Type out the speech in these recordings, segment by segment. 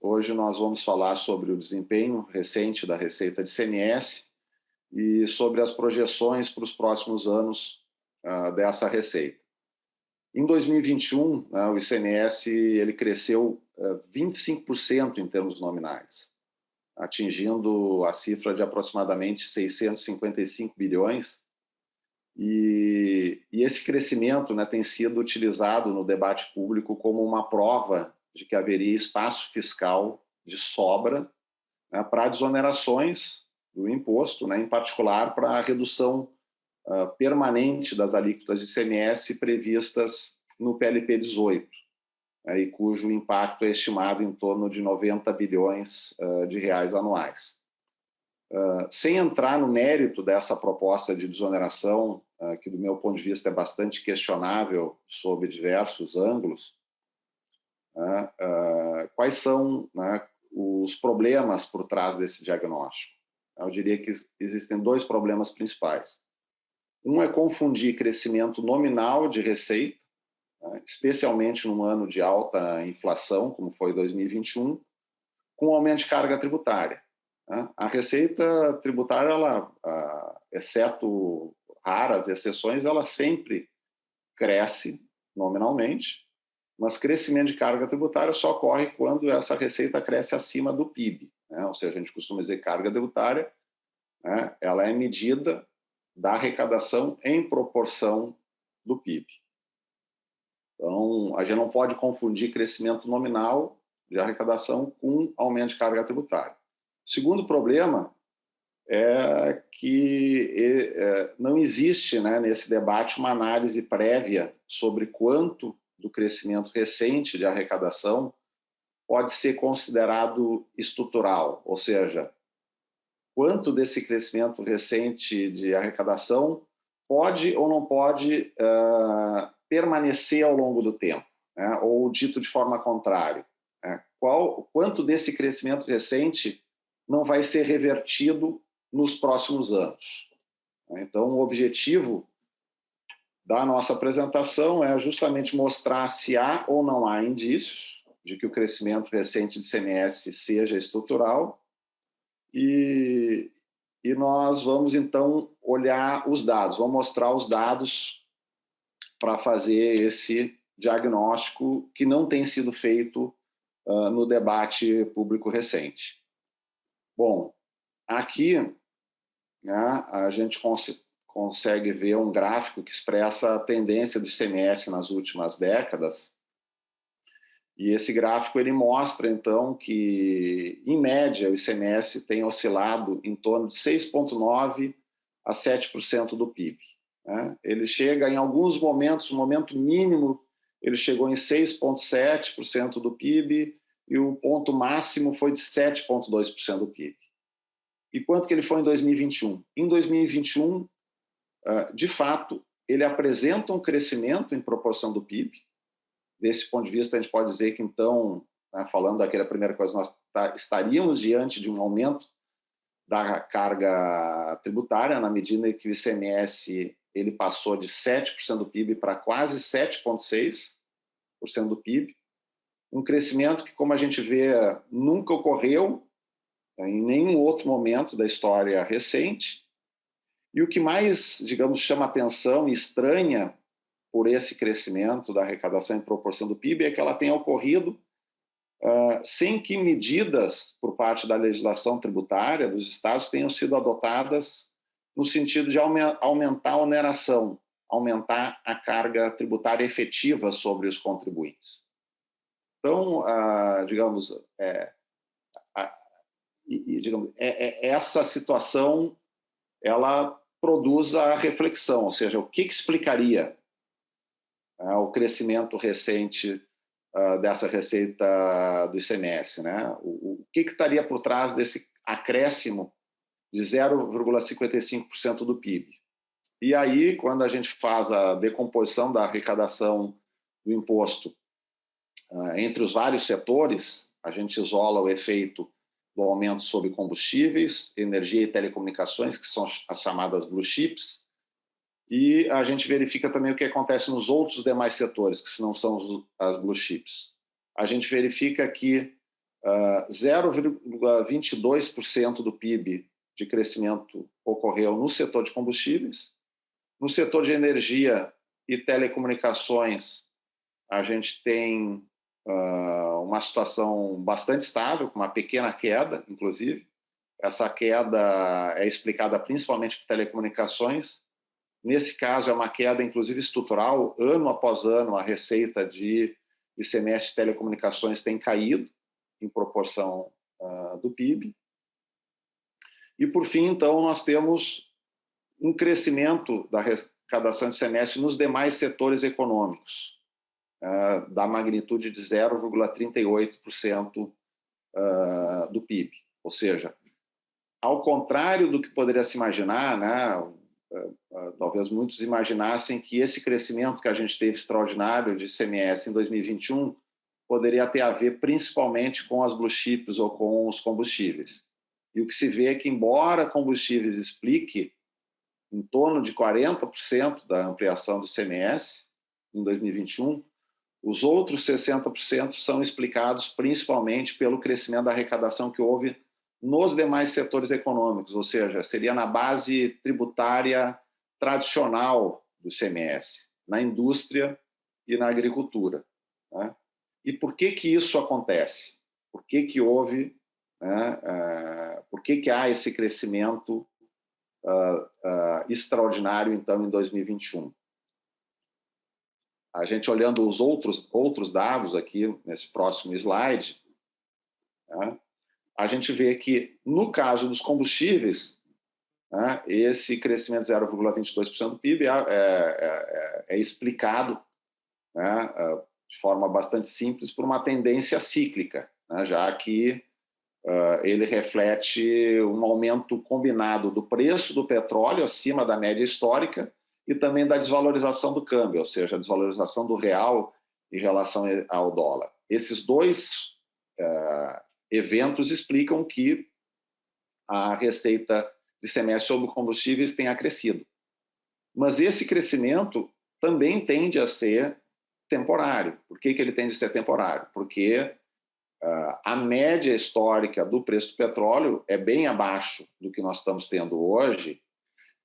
Hoje nós vamos falar sobre o desempenho recente da receita de ICMS e sobre as projeções para os próximos anos dessa receita. Em 2021, o ICMS ele cresceu 25% em termos nominais, atingindo a cifra de aproximadamente 655 bilhões. E esse crescimento tem sido utilizado no debate público como uma prova de que haveria espaço fiscal de sobra para desonerações do imposto, em particular para a redução permanente das alíquotas de ICMS previstas no PLP 18, e cujo impacto é estimado em torno de 90 bilhões de reais anuais. Sem entrar no mérito dessa proposta de desoneração, que do meu ponto de vista é bastante questionável sob diversos ângulos, quais são os problemas por trás desse diagnóstico? Eu diria que existem dois problemas principais. Um é confundir crescimento nominal de receita, especialmente num ano de alta inflação, como foi 2021, com aumento de carga tributária. A receita tributária, exceto raras exceções, ela sempre cresce nominalmente, mas crescimento de carga tributária só ocorre quando essa receita cresce acima do PIB. Ou seja, a gente costuma dizer que carga tributária ela é medida da arrecadação em proporção do PIB. Então, a gente não pode confundir crescimento nominal de arrecadação com aumento de carga tributária. O segundo problema é que não existe nesse debate uma análise prévia sobre quanto do crescimento recente de arrecadação pode ser considerado estrutural, ou seja, quanto desse crescimento recente de arrecadação pode ou não pode permanecer ao longo do tempo, ou dito de forma contrária, quanto desse crescimento recente não vai ser revertido nos próximos anos. Então, o objetivo da nossa apresentação é justamente mostrar se há ou não há indícios de que o crescimento recente de ICMS seja estrutural e nós vamos, então, olhar os dados, vamos mostrar os dados para fazer esse diagnóstico que não tem sido feito no debate público recente. Bom, aqui a gente consegue ver um gráfico que expressa a tendência do ICMS nas últimas décadas. E esse gráfico ele mostra, então, que, em média, o ICMS tem oscilado em torno de 6,9% a 7% do PIB. Ele chega, em alguns momentos, no momento mínimo, ele chegou em 6,7% do PIB e o ponto máximo foi de 7,2% do PIB. E quanto que ele foi em 2021? Em 2021, de fato, ele apresenta um crescimento em proporção do PIB. Desse ponto de vista, a gente pode dizer que, então, falando daquela primeira coisa, nós estaríamos diante de um aumento da carga tributária, na medida que o ICMS ele passou de 7% do PIB para quase 7,6% do PIB. Um crescimento que, como a gente vê, nunca ocorreu em nenhum outro momento da história recente. E o que mais, digamos, chama atenção e estranha por esse crescimento da arrecadação em proporção do PIB é que ela tenha ocorrido sem que medidas por parte da legislação tributária dos estados tenham sido adotadas no sentido de aumentar a oneração, aumentar a carga tributária efetiva sobre os contribuintes. Então, digamos, essa situação ela produz a reflexão, ou seja, o que explicaria o crescimento recente dessa receita do ICMS, o que estaria por trás desse acréscimo de 0,55% do PIB. E aí, quando a gente faz a decomposição da arrecadação do imposto entre os vários setores, a gente isola o efeito do aumento sobre combustíveis, energia e telecomunicações, que são as chamadas blue chips, e a gente verifica também o que acontece nos outros demais setores, que não são as blue chips. A gente verifica que 0,22% do PIB de crescimento ocorreu no setor de combustíveis. No setor de energia e telecomunicações, a gente tem uma situação bastante estável, com uma pequena queda, inclusive. Essa queda é explicada principalmente por telecomunicações. Nesse caso, é uma queda, inclusive, estrutural. Ano após ano, a receita de ICMS de telecomunicações tem caído em proporção do PIB. E, por fim, então, nós temos um crescimento da arrecadação de ICMS nos demais setores econômicos, da magnitude de 0,38% do PIB. Ou seja, ao contrário do que poderia se imaginar, né, talvez muitos imaginassem que esse crescimento que a gente teve extraordinário de ICMS em 2021 poderia ter a ver principalmente com as blue chips ou com os combustíveis. E o que se vê é que, embora combustíveis explique em torno de 40% da ampliação do ICMS em 2021, os outros 60% são explicados principalmente pelo crescimento da arrecadação que houve nos demais setores econômicos, ou seja, seria na base tributária tradicional do ICMS, na indústria e na agricultura, né? E por que isso acontece? Por que houve, né, por que há esse crescimento extraordinário, então, em 2021? A gente olhando os outros dados aqui, nesse próximo slide, né, a gente vê que, no caso dos combustíveis, né, esse crescimento de 0,22% do PIB é explicado, né, de forma bastante simples por uma tendência cíclica, né, já que ele reflete um aumento combinado do preço do petróleo acima da média histórica e também da desvalorização do câmbio, ou seja, a desvalorização do real em relação ao dólar. Esses dois eventos explicam que a receita de ICMS sobre combustíveis tenha crescido. Mas esse crescimento também tende a ser temporário. Por que ele tende a ser temporário? Porque a média histórica do preço do petróleo é bem abaixo do que nós estamos tendo hoje.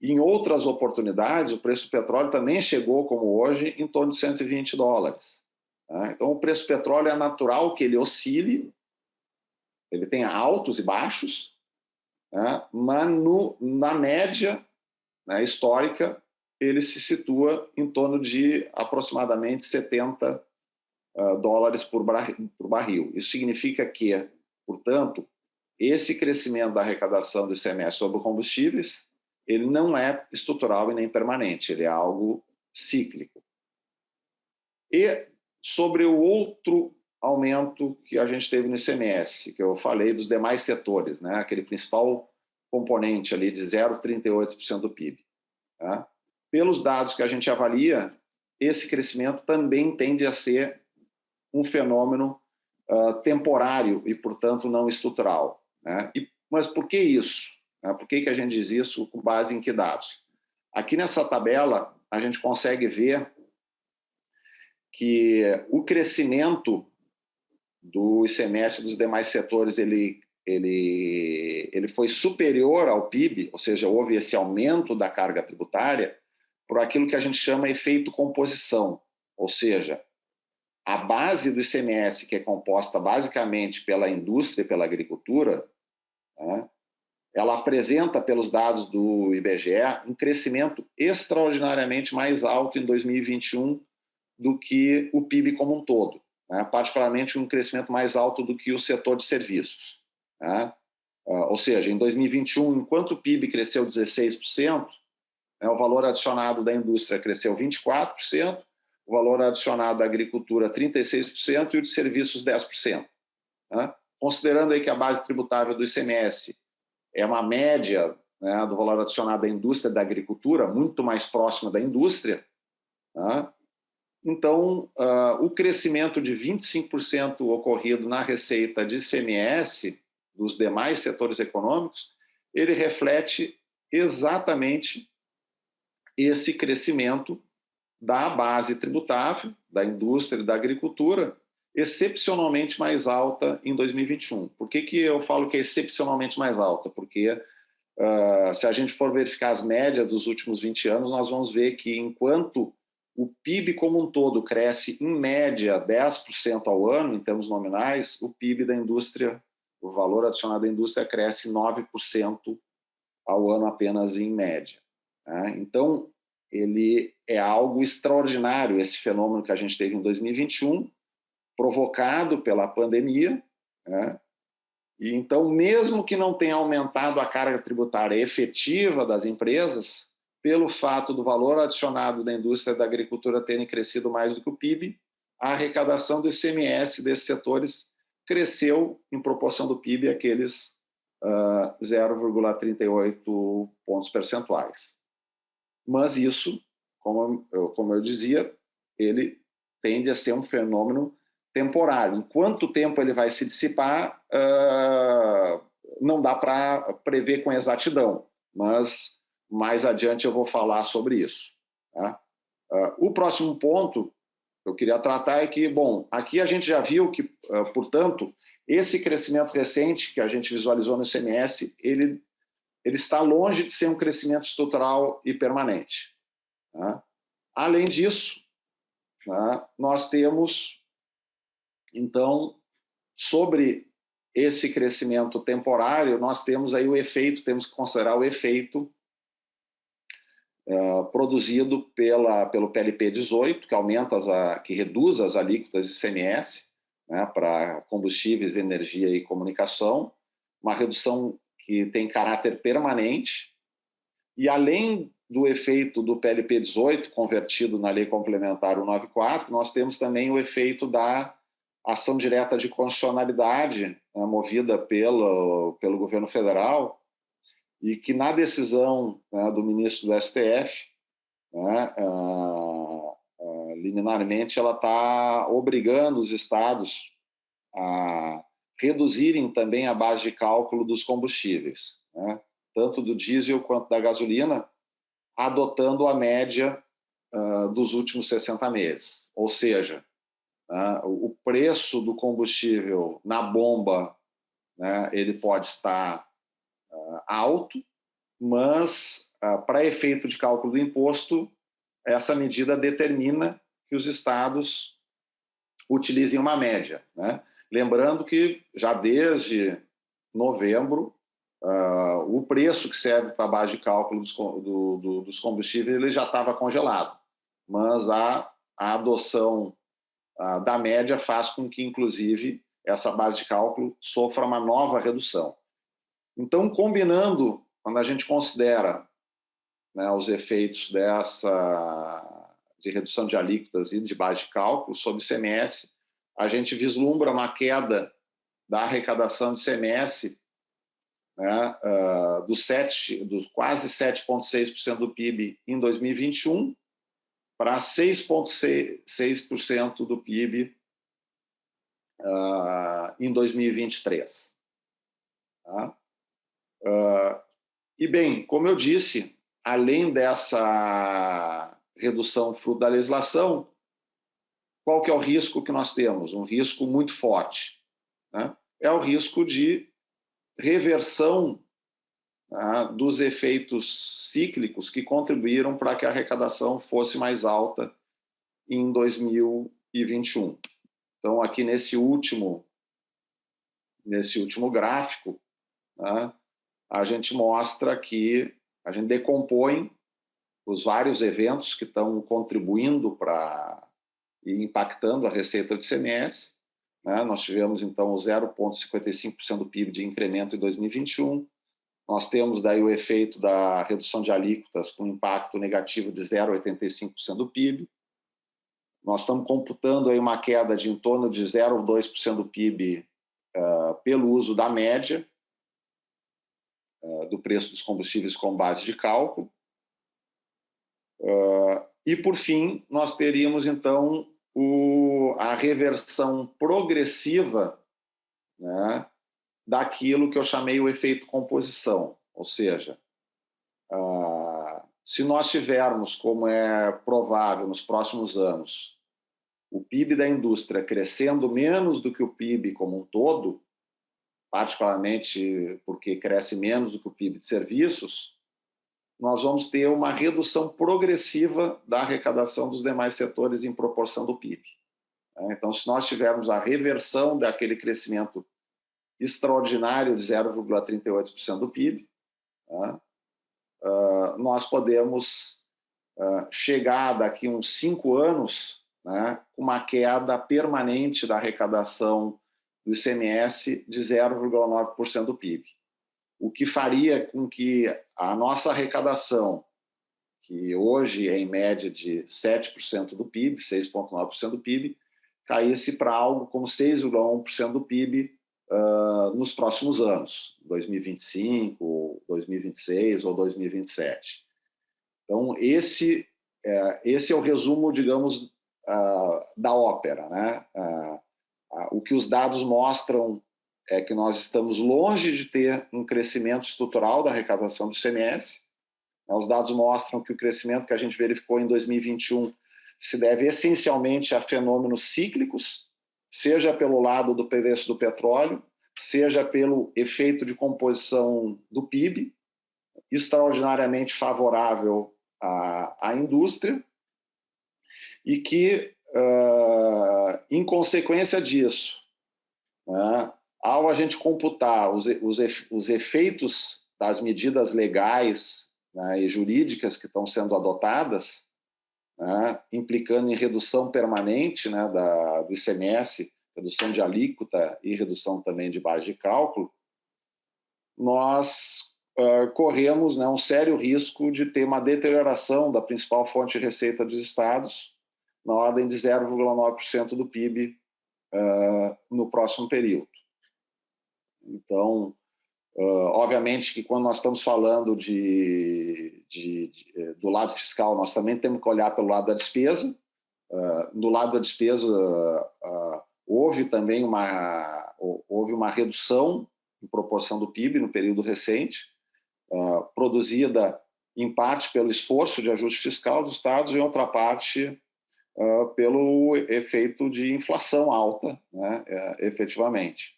Em outras oportunidades, o preço do petróleo também chegou, como hoje, em torno de $120. Então, o preço do petróleo é natural que ele oscile, ele tenha altos e baixos, né? Mas na média, né, histórica, ele se situa em torno de aproximadamente $70 por barril. Isso significa que, portanto, esse crescimento da arrecadação do ICMS sobre combustíveis, ele não é estrutural e nem permanente, ele é algo cíclico. E sobre o outro aumento que a gente teve no ICMS, que eu falei dos demais setores, né? Aquele principal componente ali de 0,38% do PIB. Tá? Pelos dados que a gente avalia, esse crescimento também tende a ser um fenômeno temporário e, portanto, não estrutural, né? Mas por que isso? Por que a gente diz isso com base em que dados? Aqui nessa tabela, a gente consegue ver que o crescimento do ICMS dos demais setores ele foi superior ao PIB, ou seja, houve esse aumento da carga tributária por aquilo que a gente chama efeito composição, ou seja, a base do ICMS, que é composta basicamente pela indústria e pela agricultura, né, ela apresenta, pelos dados do IBGE, um crescimento extraordinariamente mais alto em 2021 do que o PIB como um todo, né? Particularmente um crescimento mais alto do que o setor de serviços, né? Ou seja, em 2021, enquanto o PIB cresceu 16%, né, o valor adicionado da indústria cresceu 24%, o valor adicionado da agricultura 36% e o de serviços 10%. Né? Considerando aí que a base tributável do ICMS é uma média, né, do valor adicionado da indústria e da agricultura, muito mais próxima da indústria, né? Então, o crescimento de 25% ocorrido na receita de ICMS dos demais setores econômicos, ele reflete exatamente esse crescimento da base tributável, da indústria e da agricultura, excepcionalmente mais alta em 2021. Por que eu falo que é excepcionalmente mais alta? Porque se a gente for verificar as médias dos últimos 20 anos, nós vamos ver que enquanto o PIB como um todo cresce em média 10% ao ano, em termos nominais, o PIB da indústria, o valor adicionado da indústria, cresce 9% ao ano apenas em média. Né? Então, ele é algo extraordinário, esse fenômeno que a gente teve em 2021, provocado pela pandemia, né? E então, mesmo que não tenha aumentado a carga tributária efetiva das empresas, pelo fato do valor adicionado da indústria da agricultura terem crescido mais do que o PIB, a arrecadação do ICMS desses setores cresceu em proporção do PIB aqueles 0,38 pontos percentuais. Mas isso, como eu dizia, ele tende a ser um fenômeno temporário. Em quanto tempo ele vai se dissipar, não dá para prever com exatidão, mas mais adiante eu vou falar sobre isso. Tá? O próximo ponto que eu queria tratar é que, bom, aqui a gente já viu que, portanto, esse crescimento recente que a gente visualizou no ICMS, ele está longe de ser um crescimento estrutural e permanente. Tá? Além disso, tá, nós temos, então, sobre esse crescimento temporário, nós temos aí o efeito, temos que considerar o efeito produzido pelo PLP 18, que reduz as alíquotas de ICMS, né, para combustíveis, energia e comunicação, uma redução que tem caráter permanente, e além do efeito do PLP 18, convertido na Lei Complementar 194, nós temos também o efeito da ação direta de constitucionalidade, né, movida pelo governo federal, e que na decisão, né, do ministro do STF, né, liminarmente, ela está obrigando os estados a reduzirem também a base de cálculo dos combustíveis, né, tanto do diesel quanto da gasolina, adotando a média dos últimos 60 meses. Ou seja, o preço do combustível na bomba, né, ele pode estar alto, mas para efeito de cálculo do imposto, essa medida determina que os estados utilizem uma média, né? Lembrando que já desde novembro, o preço que serve para a base de cálculo dos combustíveis ele já estava congelado, mas a adoção da média faz com que, inclusive, essa base de cálculo sofra uma nova redução. Então, combinando, quando a gente considera, né, os efeitos de redução de alíquotas e de base de cálculo sobre o ICMS, a gente vislumbra uma queda da arrecadação de ICMS, né, dos quase 7,6% do PIB em 2021 para 6,6% do PIB em 2023. Tá? E, bem, como eu disse, além dessa redução fruto da legislação, qual que é o risco que nós temos? Um risco muito forte, né? É o risco de reversão, né, dos efeitos cíclicos que contribuíram para que a arrecadação fosse mais alta em 2021. Então, aqui nesse último gráfico, né, a gente mostra que a gente decompõe os vários eventos que estão contribuindo e impactando a receita de ICMS. Né? Nós tivemos, então, o 0,55% do PIB de incremento em 2021. Nós temos daí o efeito da redução de alíquotas com impacto negativo de 0,85% do PIB. Nós estamos computando aí uma queda de em torno de 0,2% do PIB pelo uso da média do preço dos combustíveis com base de cálculo. E, por fim, nós teríamos, então, a reversão progressiva, né, daquilo que eu chamei o efeito composição. Ou seja, se nós tivermos, como é provável nos próximos anos, o PIB da indústria crescendo menos do que o PIB como um todo, particularmente porque cresce menos do que o PIB de serviços, nós vamos ter uma redução progressiva da arrecadação dos demais setores em proporção do PIB. Então, se nós tivermos a reversão daquele crescimento extraordinário de 0,38% do PIB, nós podemos chegar daqui a uns 5 anos, com uma queda permanente da arrecadação do ICMS de 0,9% do PIB, o que faria com que a nossa arrecadação, que hoje é em média de 7% do PIB, 6,9% do PIB, caísse para algo como 6,1% do PIB nos próximos anos, 2025, 2026 ou 2027. Então, esse é o resumo, digamos, da ópera, né? O que os dados mostram é que nós estamos longe de ter um crescimento estrutural da arrecadação do ICMS. Os dados mostram que o crescimento que a gente verificou em 2021 se deve essencialmente a fenômenos cíclicos, seja pelo lado do preço do petróleo, seja pelo efeito de composição do PIB, extraordinariamente favorável à indústria, e que, em consequência disso, ao a gente computar os efeitos das medidas legais, e jurídicas que estão sendo adotadas, implicando em redução permanente, do ICMS, redução de alíquota e redução também de base de cálculo, nós corremos um sério risco de ter uma deterioração da principal fonte de receita dos estados, na ordem de 0,9% do PIB no próximo período. Então, obviamente que quando nós estamos falando do lado fiscal, nós também temos que olhar pelo lado da despesa. Do lado da despesa, houve também uma redução em proporção do PIB no período recente, produzida em parte pelo esforço de ajuste fiscal dos estados e em outra parte pelo efeito de inflação alta, efetivamente.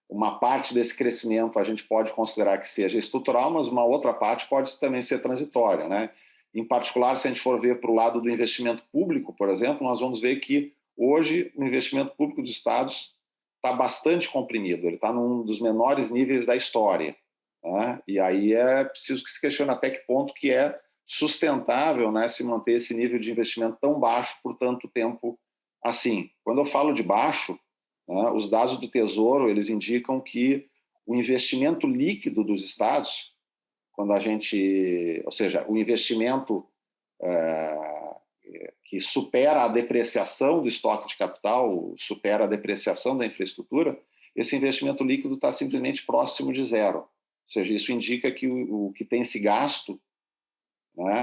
Uma parte desse crescimento a gente pode considerar que seja estrutural, mas uma outra parte pode também ser transitória, Em particular, se a gente for ver para o lado do investimento público, por exemplo, nós vamos ver que hoje o investimento público dos estados está bastante comprimido, ele está num dos menores níveis da história. E aí é preciso que se questione até que ponto que é sustentável, se manter esse nível de investimento tão baixo por tanto tempo assim. Quando eu falo de baixo, os dados do Tesouro eles indicam que o investimento líquido dos estados, ou seja, o investimento que supera a depreciação do estoque de capital, supera a depreciação da infraestrutura, esse investimento líquido está simplesmente próximo de zero. Ou seja, isso indica que o que tem se gasto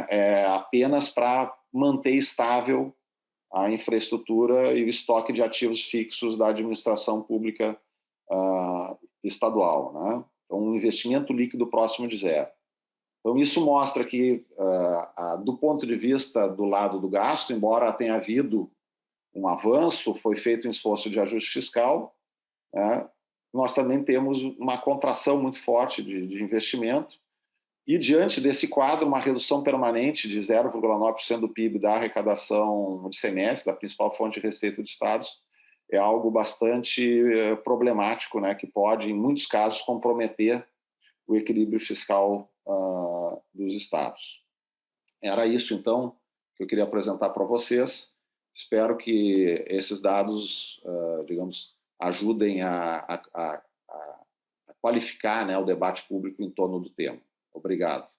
é apenas para manter estável a infraestrutura e o estoque de ativos fixos da administração pública estadual. Então, um investimento líquido próximo de zero. Então, isso mostra que, do ponto de vista do lado do gasto, embora tenha havido um avanço, foi feito um esforço de ajuste fiscal, nós também temos uma contração muito forte de investimento, e diante desse quadro, uma redução permanente de 0,9% do PIB da arrecadação de ICMS, da principal fonte de receita dos estados, é algo bastante problemático, que pode, em muitos casos, comprometer o equilíbrio fiscal dos estados. Era isso, então, que eu queria apresentar para vocês. Espero que esses dados, digamos, ajudem a qualificar o debate público em torno do tema. Obrigado.